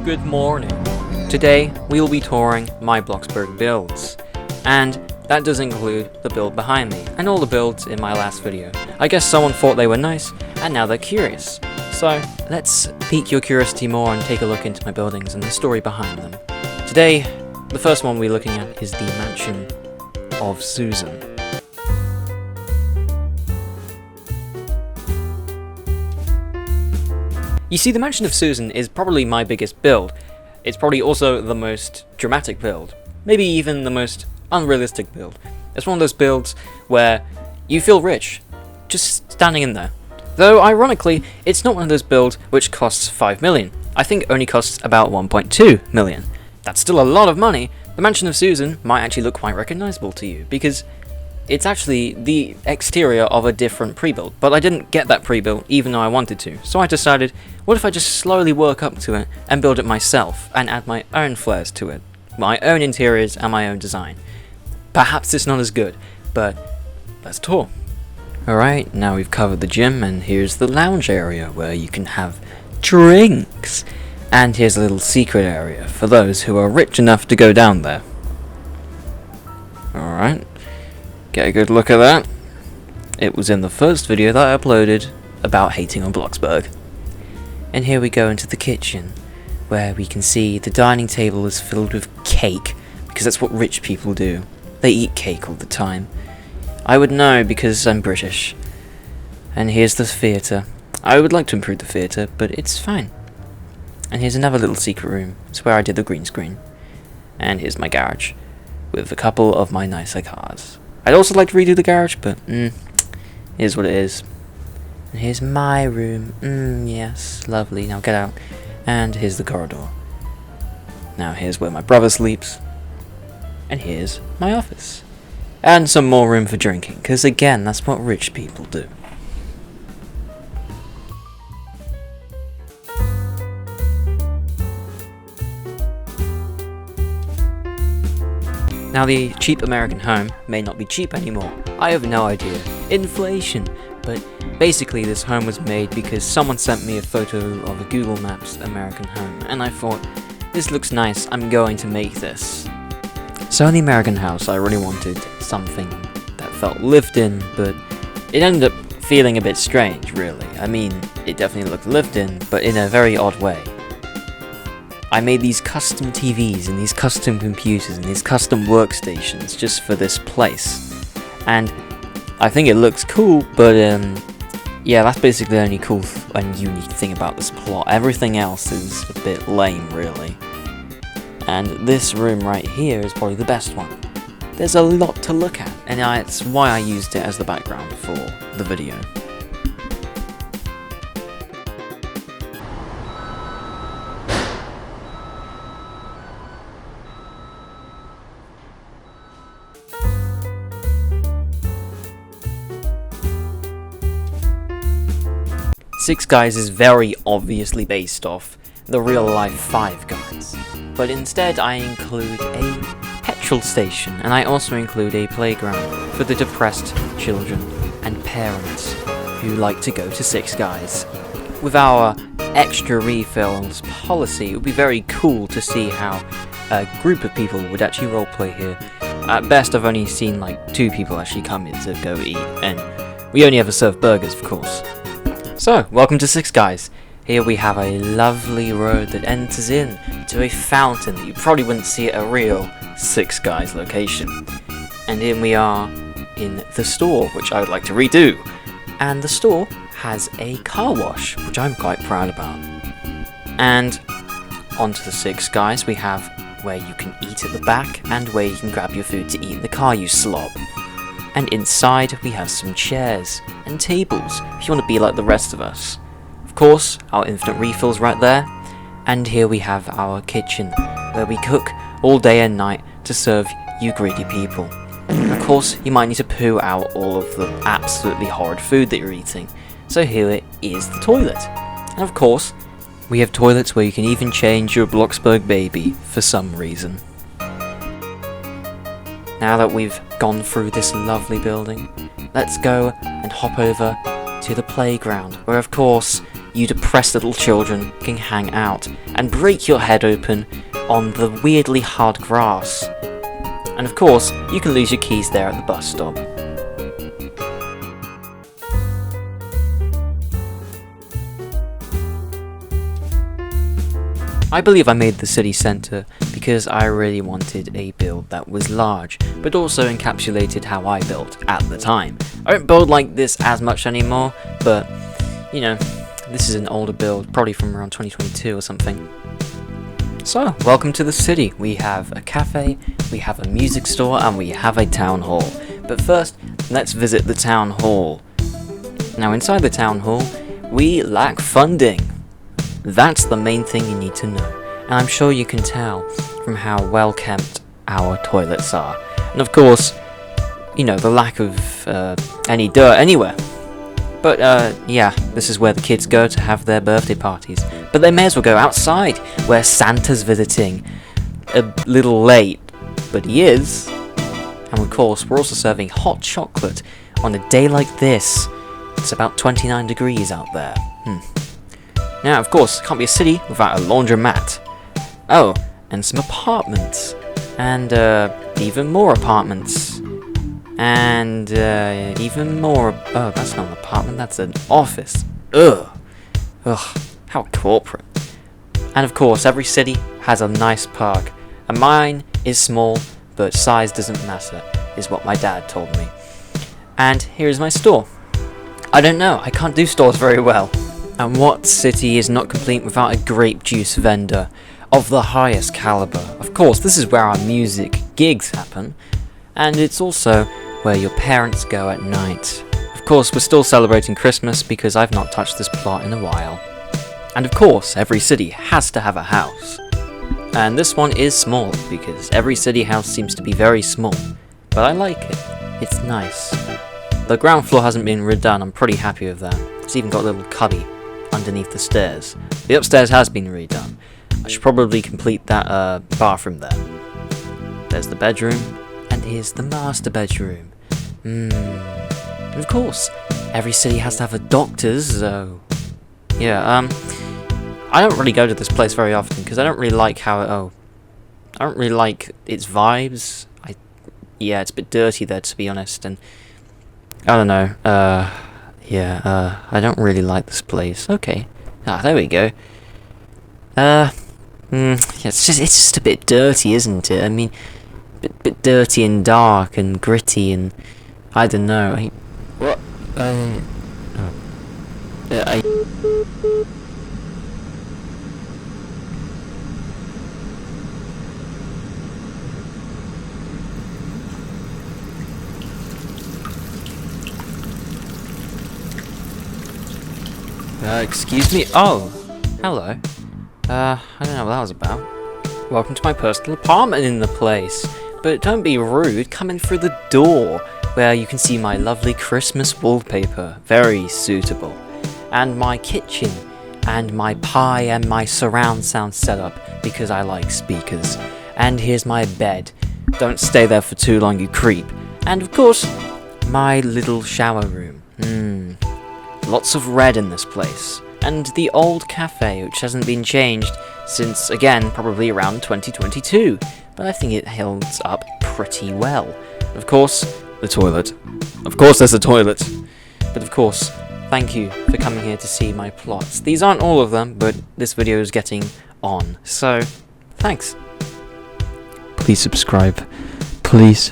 Good morning. Today we will be touring my Bloxburg builds, and that does include the build behind me and all the builds in my last video. I guess someone thought they were nice and now they're curious. So let's pique your curiosity more and take a look into my buildings and the story behind them. Today, the first one we're looking at is the mansion of Susan. You see, the mansion of Susan is probably my biggest build. It's probably also the most dramatic build. Maybe even the most unrealistic build. It's one of those builds where you feel rich, just standing in there. Though, ironically, it's not one of those builds which costs 5 million. I think it only costs about 1.2 million. That's still a lot of money. The mansion of Susan might actually look quite recognizable to you, because it's actually the exterior of a different pre-build, but I didn't get that pre-built even though I wanted to, so I decided, what if I just slowly work up to it and build it myself and add my own flares to it, my own interiors and my own design. Perhaps it's not as good, but let's tour. Alright, now we've covered the gym, and here's the lounge area where you can have drinks, and here's a little secret area for those who are rich enough to go down there. Alright. Get a good look at that. It was in the first video that I uploaded about hating on Bloxburg. And here we go into the kitchen, where we can see the dining table is filled with cake, because that's what rich people do. They eat cake all the time. I would know because I'm British. And here's the theatre. I would like to improve the theatre, but it's fine. And here's another little secret room. It's where I did the green screen. And here's my garage, with a couple of my nicer cars. I'd also like to redo the garage, but here's what it is. And here's my room. Yes, lovely. Now get out. And here's the corridor. Now here's where my brother sleeps. And here's my office. And some more room for drinking, because again, that's what rich people do. Now, the cheap American home may not be cheap anymore. I have no idea. Inflation. But basically this home was made because someone sent me a photo of a Google Maps American home, and I thought, this looks nice, I'm going to make this. So in the American house I really wanted something that felt lived in, but it ended up feeling a bit strange, really. I mean, it definitely looked lived in, but in a very odd way. I made these custom TVs and these custom computers and these custom workstations just for this place. And I think it looks cool, but yeah, that's basically the only cool and unique thing about this plot. Everything else is a bit lame, really. And this room right here is probably the best one. There's a lot to look at, and it's why I used it as the background for the video. Six Guys is very obviously based off the real-life Five Guys, but instead I include a petrol station, and I also include a playground for the depressed children and parents who like to go to Six Guys. With our extra refills policy, it would be very cool to see how a group of people would actually roleplay here. At best, I've only seen like 2 people actually come in to go eat, and we only ever serve burgers, of course. So, welcome to Six Guys. Here we have a lovely road that enters in to a fountain that you probably wouldn't see at a real Six Guys location. And here we are in the store, which I would like to redo. And the store has a car wash, which I'm quite proud about. And onto the Six Guys, we have where you can eat at the back and where you can grab your food to eat in the car, you slob. And inside we have some chairs and tables if you want to be like the rest of us. Of course, our infinite refills right there. And here we have our kitchen, where we cook all day and night to serve you greedy people. Of course, you might need to poo out all of the absolutely horrid food that you're eating. So here is the toilet. And of course, we have toilets where you can even change your Bloxburg baby for some reason. Now that we've gone through this lovely building, let's go and hop over to the playground, where of course you depressed little children can hang out and break your head open on the weirdly hard grass. And of course, you can lose your keys there at the bus stop. I believe I made the city centre because I really wanted a build that was large, but also encapsulated how I built at the time. I don't build like this as much anymore, but, you know, this is an older build, probably from around 2022 or something. So, welcome to the city. We have a cafe, we have a music store, and we have a town hall. But first, let's visit the town hall. Now, inside the town hall, we lack funding. That's the main thing you need to know, and I'm sure you can tell from how well kept our toilets are. And of course, you know, the lack of any dirt anywhere. But yeah, this is where the kids go to have their birthday parties. But they may as well go outside, where Santa's visiting. A little late, but he is. And of course, we're also serving hot chocolate on a day like this. It's about 29 degrees out there. Now, of course, can't be a city without a laundromat. Oh, and some apartments. And, even more apartments. And, even more... Oh, that's not an apartment, that's an office. Ugh, how corporate. And of course, every city has a nice park. And mine is small, but size doesn't matter, is what my dad told me. And here's my store. I don't know, I can't do stores very well. And what city is not complete without a grape juice vendor of the highest caliber? Of course, this is where our music gigs happen, and it's also where your parents go at night. Of course, we're still celebrating Christmas because I've not touched this plot in a while. And of course, every city has to have a house. And this one is small because every city house seems to be very small, but I like it. It's nice. The ground floor hasn't been redone, I'm pretty happy with that. It's even got a little cubby underneath the stairs. The upstairs has been redone. I should probably complete that bathroom there. There's the bedroom, and here's the master bedroom. And of course, every city has to have a doctor's, so... Yeah, I don't really go to this place very often, because I don't really like how it... I don't really like its vibes. Yeah, it's a bit dirty there, to be honest, and... I don't know, yeah, I don't really like this place. Okay. Ah, there we go. Yeah, it's just a bit dirty, isn't it? I mean, bit dirty and dark and gritty and... I don't know. What? Excuse me? Oh, hello. I don't know what that was about. Welcome to my personal apartment in the place. But don't be rude, come in through the door, where you can see my lovely Christmas wallpaper. Very suitable. And my kitchen, and my pie, and my surround sound setup, because I like speakers. And here's my bed. Don't stay there for too long, you creep. And of course, my little shower room. Lots of red in this place. And the old cafe, which hasn't been changed since, again, probably around 2022. But I think it holds up pretty well. Of course, the toilet. Of course there's a toilet. But of course, thank you for coming here to see my plots. These aren't all of them, but this video is getting on. So, thanks. Please subscribe. Please.